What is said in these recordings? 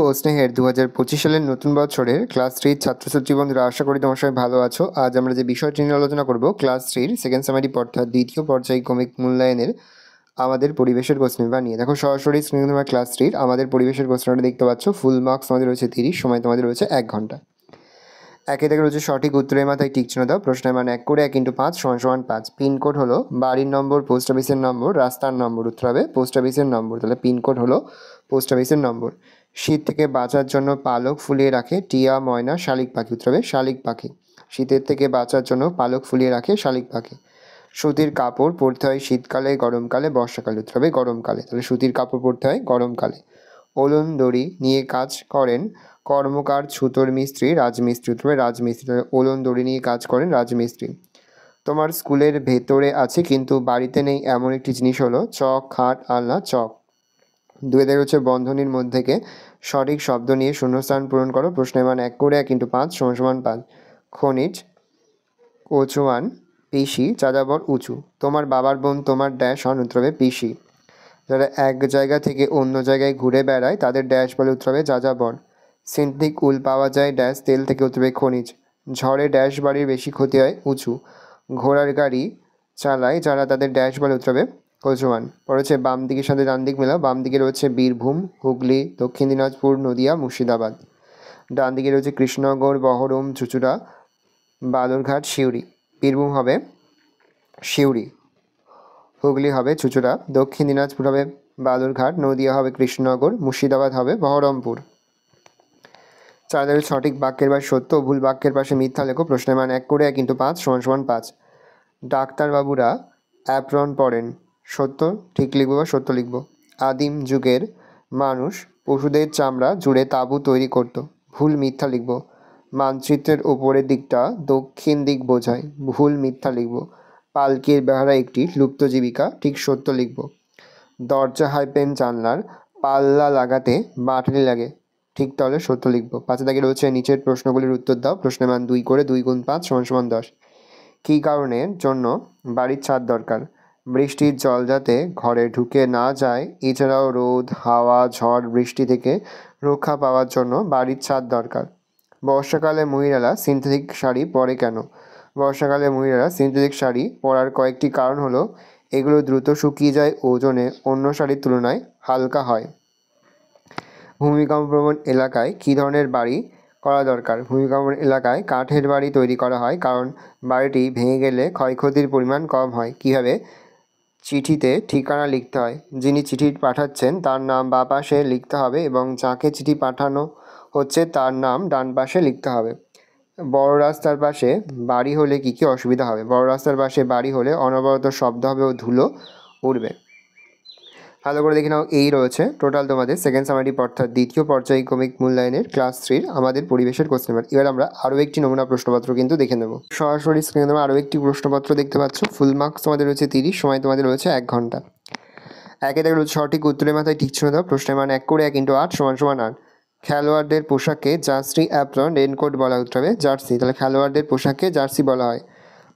ও স্নেহের 2025 সালের নতুন বছরের ক্লাস 3 ছাত্রছাত্রী বন্ধুরা, আশা করি তোমার সবাই ভালো আছো। আজ আমরা যে বিষয়টি নিয়ে আলোচনা করব, ক্লাস 3 সেকেন্ড সামারি অর্থাৎ দ্বিতীয় পর্যায়ক্রমিক মূল্যায়নের আমাদের পরিবেশের প্রশ্ন নিয়ে। দেখো সরাসরি স্ক্রিনে তোমরা ক্লাস 3 আমাদের পরিবেশের প্রশ্নটা দেখতে পাচ্ছ। ফুল মার্কস তোমাদের রয়েছে 30, সময় তোমাদের রয়েছে 1 ঘন্টা। একে থেকে রয়েছে সঠিক উত্তরের মাথায় টিক চিহ্ন দাও। প্রশ্নের মান 1 করে 1 × 5 = 5। পিনকোড হলো বাড়ির নম্বর, পোস্ট অফিসের নম্বর, রাস্তার নম্বর। উত্তর হবে পোস্ট অফিসের নম্বর। তাহলে পিনকোড হলো পোস্ট অফিসের নম্বর। শীত থেকে বাঁচার জন্য পালক ফুলিয়ে রাখে টিয়া, ময়না, শালিক পাখি। উত্তর হবে শালিক পাখি। শীতের থেকে বাঁচার জন্য পালক ফুলিয়ে রাখে শালিক পাখি। সুতির কাপড় পরতে হয় শীতকালে, গরমকালে, বর্ষাকালে। উত্তর হবে গরমকালে। তাহলে সুতির কাপড় পরতে হয় গরমকালে। ওলন দড়ি নিয়ে কাজ করেন কর্মকার, ছুতোর মিস্ত্রি, রাজমিস্ত্রি। উত্তর হবে রাজমিস্ত্রি। তাহলে ওলন দড়ি নিয়ে কাজ করেন রাজমিস্ত্রি। তোমার স্কুলের ভেতরে আছে কিন্তু বাড়িতে নেই এমন একটি জিনিস হলো চক, খাট, আলনা, চক। দুয়েদের হচ্ছে বন্ধনীর মধ্যে সঠিক শব্দ নিয়ে শূন্যস্থান পূরণ করো। প্রশ্নের মান 1 করে 1 × 5 = 5। খনিজ, কচুয়ান, পিসি, যাযাবর, উঁচু। তোমার বাবার বোন তোমার ড্যাশ হন। উত্তর হবে পিসি। যারা এক জায়গা থেকে অন্য জায়গায় ঘুরে বেড়ায় তাদের ড্যাশ বলে। উত্তর হবে যাযাবর। সিনথেটিক উল পাওয়া যায় ড্যাশ তেল থেকে। উত্তর হবে খনিজ। ঝড়ে ড্যাশ বাড়ির বেশি ক্ষতি হয় উঁচু। ঘোড়ার গাড়ি চালায় যারা তাদের ড্যাশ বলে। উত্তর হবে কচুয়ান। পড়েছে বাম দিকের সাথে ডান দিক মেলাও। বাম দিকে রয়েছে বীরভূম, হুগলি, দক্ষিণ দিনাজপুর, নদিয়া, মুর্শিদাবাদ। ডান দিকে রয়েছে কৃষ্ণনগর, বহরম, চুঁচুড়া, বালুরঘাট, সিউড়ি। বীরভূম হবে সিউড়ি, হুগলি হবে চুঁচুড়া, দক্ষিণ দিনাজপুর হবে বালুরঘাট, নদিয়া হবে কৃষ্ণনগর, মুর্শিদাবাদ হবে বহরমপুর। চারের সঠিক বাক্যের পাশে সত্য ও ভুল বাক্যের পাশে মিথ্যা লেখো। প্রশ্নের মান 1 করে 1 × 5 = 5। ডাক্তারবাবুরা অ্যাপ্রন পরেন। সত্য ঠিক লিখবো বা সত্য লিখবো। আদিম যুগের মানুষ পশুদের চামড়া জুড়ে তাঁবু তৈরি করত। ভুল মিথ্যা লিখবো। মানচিত্রের ওপরের দিকটা দক্ষিণ দিক বোঝায়। ভুল মিথ্যা লিখবো। পালকির বেহারা একটি লুপ্ত জীবিকা। ঠিক সত্য লিখবো। দরজা হাইপেন জানলার পাল্লা লাগাতে বাটালি লাগে। ঠিক তাহলে সত্য লিখবো। 5 দাগে রয়েছে নিচের প্রশ্নগুলির উত্তর দাও। প্রশ্নের মান 2 করে 2 × 5 = 10। কী কারণের জন্য বাড়ির ছাদ দরকার? বৃষ্টির জল যাতে ঘরে ঢুকে না যায়, এছাড়াও রোদ, হাওয়া, ঝড়, বৃষ্টি থেকে রক্ষা পাওয়ার জন্য বাড়ির ছাদ দরকার। বর্ষাকালে মহিলারা সিনথেটিক শাড়ি পরে কেন? বর্ষাকালে মহিলারা সিনথেটিক শাড়ি পরার কয়েকটি কারণ হলো এগুলো দ্রুত শুকিয়ে যায়, ওজনে অন্য শাড়ির তুলনায় হালকা হয়। ভূমিকম্পপ্রবণ এলাকায় কী ধরনের বাড়ি করা দরকার? ভূমিকম্পপ্রবণ এলাকায় কাঠের বাড়ি তৈরি করা হয়, কারণ বাড়িটি ভেঙে গেলে ক্ষয়ক্ষতির পরিমাণ কম হয়। কীভাবে? চিঠিতে ঠিকানা লিখতে হয়। যিনি চিঠি পাঠাচ্ছেন তার নাম বাঁ পাশে লিখতে হবে এবং যাকে চিঠি পাঠানো হচ্ছে তার নাম ডান পাশে লিখতে হবে। বড় রাস্তার পাশে বাড়ি হলে কী কী অসুবিধা হবে? বড় রাস্তার পাশে বাড়ি হলে অনবরত শব্দ হবে ও ধুলো উড়বে। ভালো করে দেখে নাও, এই রয়েছে টোটাল তোমাদের সেকেন্ড সামারি অর্থাৎ দ্বিতীয় পর্যায়ক্রমিক মূল্যায়নের ক্লাস 3 আমাদের পরিবেশের কোশ্চেন পেপার। এবার আমরা আরও একটি নমুনা প্রশ্নপত্র কিন্তু দেখে নেব। সরাসরি স্ক্রিনে তোমরা আরও একটি প্রশ্নপত্র দেখতে পাচ্ছ। ফুল মার্কস তোমাদের রয়েছে 30, সময় তোমাদের রয়েছে 1 ঘন্টা। একে থেকে রয়েছে সঠিক উত্তরের মাথায় ঠিক চিহ্ন দাও। প্রশ্নের মান 1 করে 1 × 8 = 8। খেলোয়াড়দের পোশাকে জার্সি, অ্যাপ্রন, রেনকোট বলা হতে হবে জার্সি। তাহলে খেলোয়াড়দের পোশাকে জার্সি বলা হয়।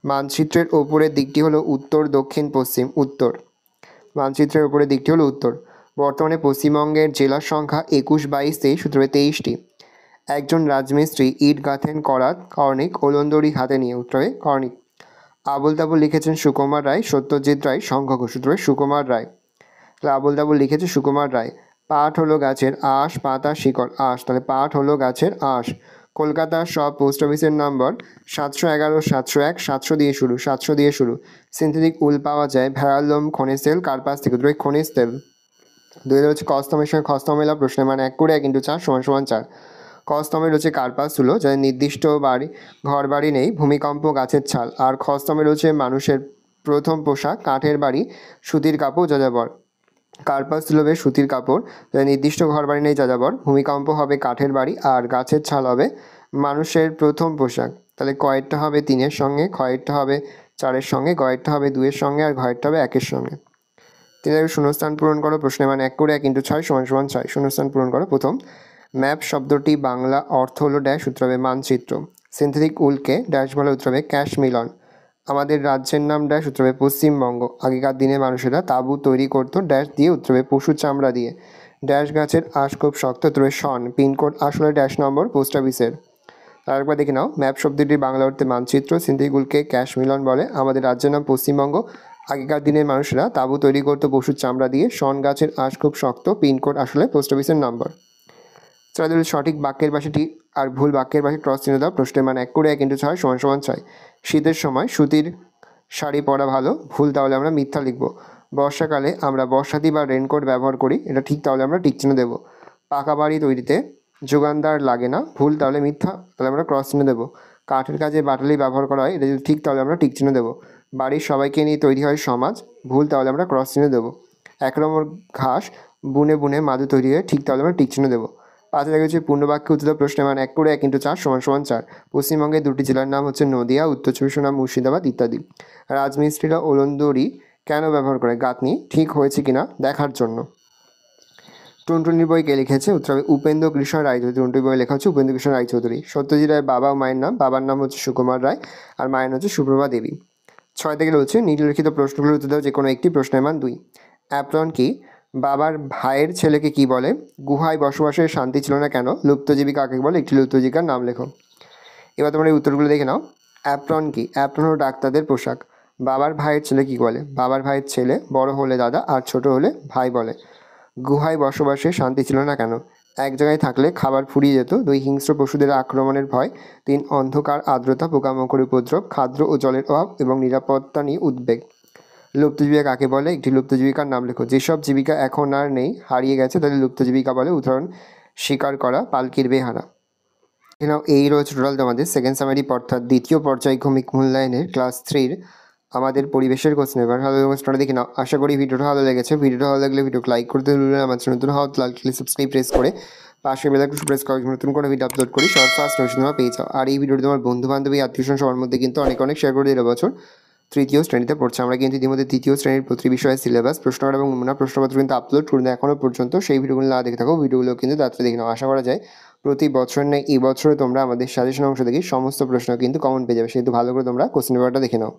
মানচিত্রের ওপরের দিকটি হলো উত্তর, দক্ষিণ, পশ্চিম। উত্তর। মানচিত্রের উপরের দিকটি হলো উত্তর। বর্তমানে পশ্চিমবঙ্গের জেলার সংখ্যা 21, 22, 23, সূত্রে 23টি। একজন রাজমিস্ত্রি ইট গাঁথেন কর্ণিক ওলন্দড়ি হাতে নিয়ে। উত্তরে কর্ণিক। আবল তাবল লিখেছেন সুকুমার রায়, সত্যজিৎ রায়, শঙ্খ ঘোষ। সূত্রে সুকুমার রায়। তাহলে আবল তাবল লিখেছে সুকুমার রায়। পাট হলো গাছের আঁশ, পাতা, শিকড়। আঁশ, তাহলে পাট হলো গাছের আঁশ। কলকাতার সব পোস্ট অফিসের নম্বর 711, 701, 700 দিয়ে শুরু। 700 দিয়ে শুরু। সিনথেটিক উল পাওয়া যায় ভেড়ার লোম, খনিজ তেল, কার্পাস থেকে। উত্তরে খনিজ তেল। 2 হচ্ছে কস্তমের সঙ্গে খস্তম মেলা। প্রশ্নের মান 1 করে 1 × 4 = 4। কস্তমের রয়েছে কার্পাস তুলো, যাদের নির্দিষ্ট বাড়ি ঘর বাড়ি নেই, ভূমিকম্প, গাছের ছাল। আর খস্তমে রয়েছে মানুষের প্রথম পোশাক, কাঠের বাড়ি, সুতির কাপড়, যাযাবর। কার্পাস তুলো হবে সুতির কাপড়, যাদের নির্দিষ্ট ঘর বাড়ি নেই, যাযাবর। ভূমিকম্প হবে কাঠের বাড়ি, আর গাছের ছাল হবে মানুষের প্রথম পোশাক। তাহলে কয়েরটা হবে 3-এর সঙ্গে, ক্ষয়েরটা হবে 4-এর সঙ্গে, গয়েরটা হবে 2-এর সঙ্গে, আর ঘয়েরটা হবে 1-এর সঙ্গে। 3 শূন্যস্থান পূরণ করো। প্রশ্নের মান 1 করে 1 × 6 = 6। শূন্যস্থান পূরণ করো। প্রথম, ম্যাপ শব্দটি বাংলা অর্থ হলো ড্যাশ। উত্তর হবে মানচিত্র। সিনথেটিক উলকে ড্যাশ বলে। উত্তর হবে ক্যাশ মিলন। আমাদের রাজ্যের নাম ড্যাশ। উত্তর হবে পশ্চিমবঙ্গ। আগেকার দিনে মানুষেরা তাঁবু তৈরি করতো ড্যাশ দিয়ে। উত্তর হবে পশুর চামড়া দিয়ে। ড্যাশ গাছের আঁশ খুব শক্ত তবে শন পিনকোড আসলে ড্যাশ নম্বর পোস্ট অফিসের। তারপর দেখে নাও ম্যাপ শব্দটির বাংলা অর্থে মানচিত্র, সিন্ধিগুলকে ক্যাশ মিলন বলে। আমাদের রাজ্যের নাম পশ্চিমবঙ্গ। আগেকার দিনের মানুষরা তাঁবু তৈরি করতো পশুর চামড়া দিয়ে। শন গাছের আঁশ খুব শক্ত পিনকোড আসলে পোস্ট অফিসের নম্বর। তাহলে সঠিক বাক্যের পাশে টি আর ভুল বাক্যের পাশে ক্রস চিহ্ন দাও। প্রশ্নের মান 1 করে 1 × 6 = 6। শীতের সময় সুতির শাড়ি পরা ভালো, ভুল, তাহলে আমরা মিথ্যা লিখব। বর্ষাকালে আমরা বর্ষাতি বা রেনকোট ব্যবহার করি, এটা ঠিক, তাহলে আমরা টিক চিহ্ন দেবো। পাকা বাড়ি তৈরিতে যোগানদার লাগে না, ভুল, তাহলে মিথ্যা, তাহলে আমরা ক্রস চিহ্ন দেবো। কাঠের কাজে বাটালি ব্যবহার করা হয়, এটা যদি ঠিক, তাহলে আমরা টিক চিহ্ন দেবো। বাড়ির সবাইকে নিয়ে তৈরি হয় সমাজ, ভুল, তাহলে আমরা ক্রস চিহ্ন দেবো। এক নম্বর ঘাস বুনে বুনে মাদু তৈরি হয়, ঠিক, তাহলে আমরা টিক চিহ্ন দেবো। পাঁচে দেখা যাচ্ছে পূর্ণবাক্যে উত্তর প্রশ্নের মান 1 করে 1 × 4 = 4। পশ্চিমবঙ্গের 2টি জেলার নাম হচ্ছে নদিয়া, উত্তর চব্বিশ পরগনা মুর্শিদাবাদ ইত্যাদি। রাজমিস্ত্রিরা ওলন্দড়ি কেন ব্যবহার করে? গাঁথনি ঠিক হয়েছে কিনা দেখার জন্য। টুনটুনির বই কে লিখেছে? উত্তর হবে উপেন্দ্র কৃষ্ণ রায়চৌধুরী। টুনটুনির বই লেখা হচ্ছে উপেন্দ্র কৃষ্ণ রায়চৌধুরী। সত্যজিৎ রায়ের বাবা ও মায়ের নাম? বাবার নাম হচ্ছে সুকুমার রায় আর মায়ের হচ্ছে সুপ্রভা দেবী। 6 থেকে হচ্ছে নিম্নলিখিত প্রশ্নগুলোর উত্তর দাও যে কোনো একটি। প্রশ্নের মান 2। অ্যাপ্রন কি? বাবার ভাইয়ের ছেলেকে কি বলে? গুহায় বসবাসের শান্তি ছিল না কেন? লুপ্তজীবী কাকে বলে? একটি লুপ্তজীবিকার নাম লেখো। এবার তোমরা এই উত্তরগুলো দেখে নাও। অ্যাপ্রন কি? অ্যাপ্রন হলো ডাক্তারদের পোশাক। বাবার ভাইয়ের ছেলে কি বলে? বাবার ভাইয়ের ছেলে বড় হলে দাদা আর ছোট হলে ভাই বলে। গুহায় বসবাসে শান্তি ছিল না কেন? এক জায়গায় থাকলে খাবার ফুরিয়ে যেত। 2 হিংস্র পশুদের আক্রমণের ভয়। 3 অন্ধকার, আর্দ্রতা, পোকামাকড়ের উপদ্রব, খাদ্য ও জলের অভাব এবং নিরাপত্তা নিয়ে উদ্বেগ। লুপ্তজীবিকা কাকে বলে? একটি লুপ্তজীবিকার নাম লেখো। যেসব জীবিকা এখন আর নেই, হারিয়ে গেছে, তাদের লুপ্তজীবিকা বলে। উদাহরণ শিকার করা, পালকির বেহারা। এই রয়েছে টোটাল তোমাদের সেকেন্ড সামারি অর্থাৎ দ্বিতীয় পর্যায়ক্রমিক মূল্যায়নের ক্লাস 3 আমাদের পরিবেশের কোশ্চেন। এবার ভালো কোশ্চেনটা দেখে নাও। আশা করি ভিডিওটা ভালো লেগেছে। ভিডিওটা ভালো লাগলে ভিডিওকে লাইক করতে ভুলবেন না। আমার চ্যানেল নতুন হওয়া লাইক সাবস্ক্রাইব প্রেস করে পাশে বেল আইকন প্রেস করে নতুন কোনো ভিডিও আপলোড করি সবার ফার্স্ট নোটিফিকেশন তোমরা পেয়ে যাও। আর এই ভিডিওটি তোমার বন্ধু বান্ধবী আত্মীয়স্বজন সবার মধ্যে কিন্তু অনেক শেয়ার করে দিলে। বছর 3য় শ্রেণীতে পড়ছে। আমরা কিন্তু ইতিমধ্যে 3য় শ্রেণীর প্রতি বিষয়ের সিলেবাস, প্রশ্নকার এবং নমুনা প্রশ্নপত্র কিন্তু আপলোড করি না এখনও পর্যন্ত। সেই ভিডিওগুলো না দেখে থাকো, ভিডিওগুলো কিন্তু তাড়াতাড়ি দেখে নাও। আশা করা যায় প্রতি বছর নেই এই বছরে তোমরা আমাদের সাজেশন অংশ থেকে সমস্ত প্রশ্ন কিন্তু কমন পেয়ে যাবে। সেহেতু ভালো করে তোমরা কোশ্চেন পেপারটা দেখে নাও।